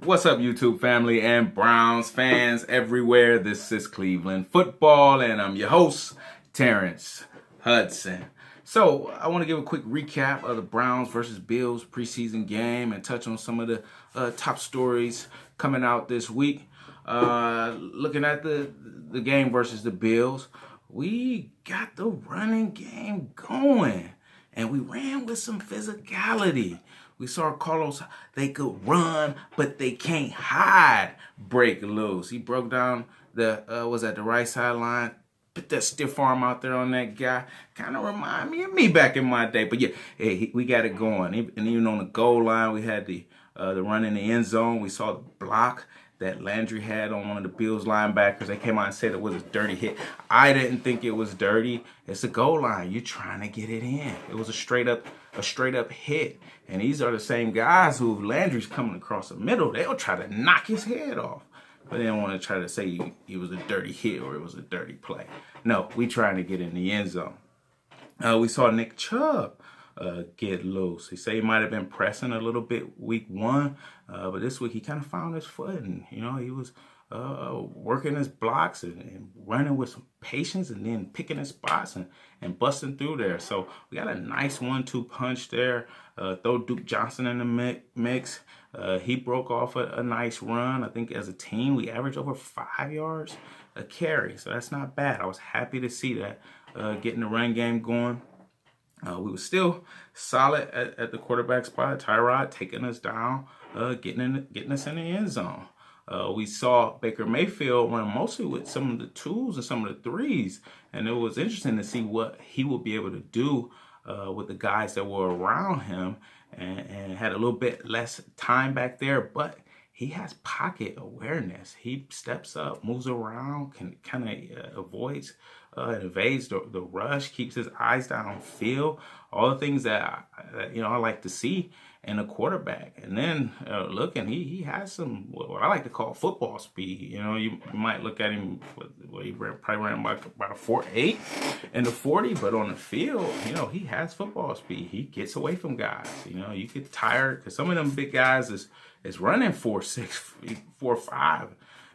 What's up, YouTube family and Browns fans everywhere? This is Cleveland Football, and I'm your host, Terrence Hudson. So, I want to give a quick recap of the Browns versus Bills preseason game and touch on some of the top stories coming out this week. Looking at the game versus the Bills, we got the running game going, and we ran with some physicality. We saw Carlos, they could run, but they can't hide, break loose. He broke down the right sideline, put that stiff arm out there on that guy. Kind of remind me of me back in my day. But yeah, hey, we got it going. And even on the goal line, we had the run in the end zone. We saw the block that Landry had on one of the Bills linebackers. They came out and said it was a dirty hit. I didn't think it was dirty. It's a goal line. You're trying to get it in. It was a straight up hit. And these are the same guys who Landry's coming across the middle. They'll try to knock his head off. But they don't want to try to say it was a dirty hit or it was a dirty play. No, we trying to get in the end zone. We saw Nick Chubb get loose. He said he might have been pressing a little bit week one, but this week he kind of found his footing. You know, he was working his blocks and running with some patience and then picking his spots and busting through there. So we got a nice 1-2 punch there. Throw Duke Johnson in the mix. He broke off a nice run. I think as a team, we averaged over 5 yards a carry. So that's not bad. I was happy to see that getting the run game going. We were still solid at the quarterback spot. Tyrod taking us down, getting us in the end zone. We saw Baker Mayfield run mostly with some of the twos and some of the threes, and it was interesting to see what he would be able to do with the guys that were around him, and had a little bit less time back there, but he has pocket awareness. He steps up, moves around, can kind of avoids and evades the rush, keeps his eyes downfield. All the things that I like to see in a quarterback. And then looking, he has some what I like to call football speed. You know, you might look at him, he probably ran about a 4.8 in the 40, but on the field, you know, he has football speed. He gets away from guys. You know, you get tired because some of them big guys is running 4.6, 4.5.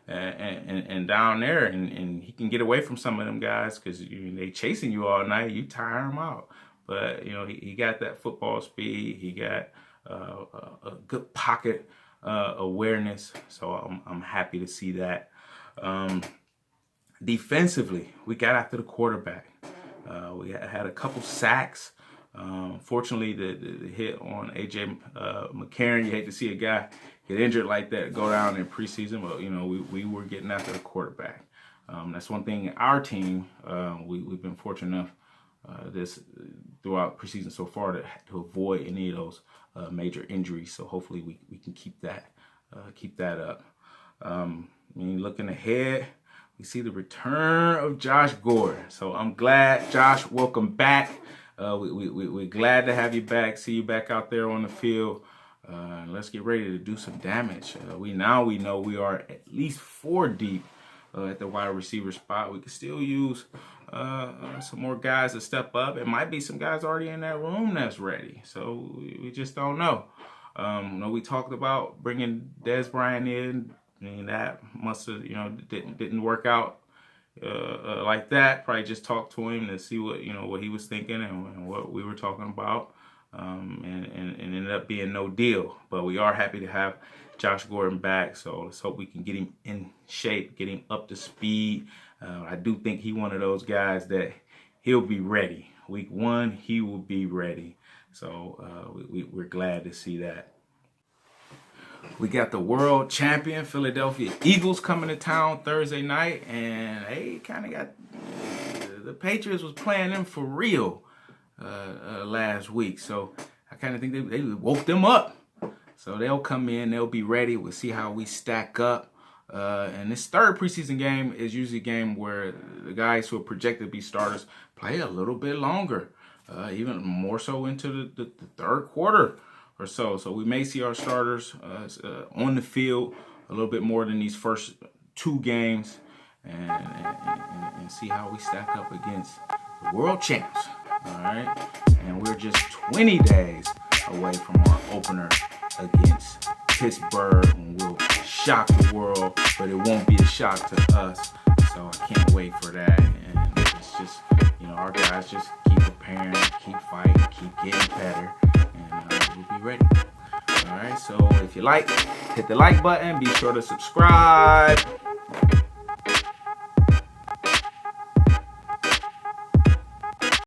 And down there, and he can get away from some of them guys because they chasing you all night. You tire him out, but you know he got that football speed. He got a good pocket awareness. So I'm happy to see that. Defensively, we got after the quarterback. We had a couple sacks. Fortunately, the hit on A.J. McCarron, you hate to see a guy get injured like that, go down in preseason, but you know we were getting after the quarterback. That's one thing. Our team, we've been fortunate enough this throughout preseason so far to avoid any of those major injuries. So hopefully we can keep that up. Looking ahead, we see the return of Josh Gordon. So I'm glad, Josh, welcome back. We're glad to have you back, see you back out there on the field. Let's get ready to do some damage. We know we are at least 4 deep at the wide receiver spot. We could still use some more guys to step up. It might be some guys already in that room that's ready. So we just don't know. We talked about bringing Dez Bryant in. That must have, didn't work out like that. Probably just talked to him to see what he was thinking and what we were talking about. And ended up being no deal. But we are happy to have Josh Gordon back. So let's hope we can get him in shape, get him up to speed. I do think he's one of those guys that he'll be ready. Week 1, he will be ready. So we're glad to see that. We got the world champion Philadelphia Eagles coming to town Thursday night, and they kind of got the Patriots was playing them for real last week. So I kind of think they woke them up. So they'll come in, they'll be ready. We'll see how we stack up. And this third preseason game is usually a game where the guys who are projected to be starters play a little bit longer, even more so into the third quarter or so. So we may see our starters on the field a little bit more than these first 2 games, and see how we stack up against the world champs. All right, and we're just 20 days away from our opener against Pittsburgh, and we'll shock the world, but it won't be a shock to us. So I can't wait for that. And it's just, our guys just keep preparing, keep fighting, keep getting better, and we'll be ready. All right, so if you like, hit the like button. Be sure to subscribe.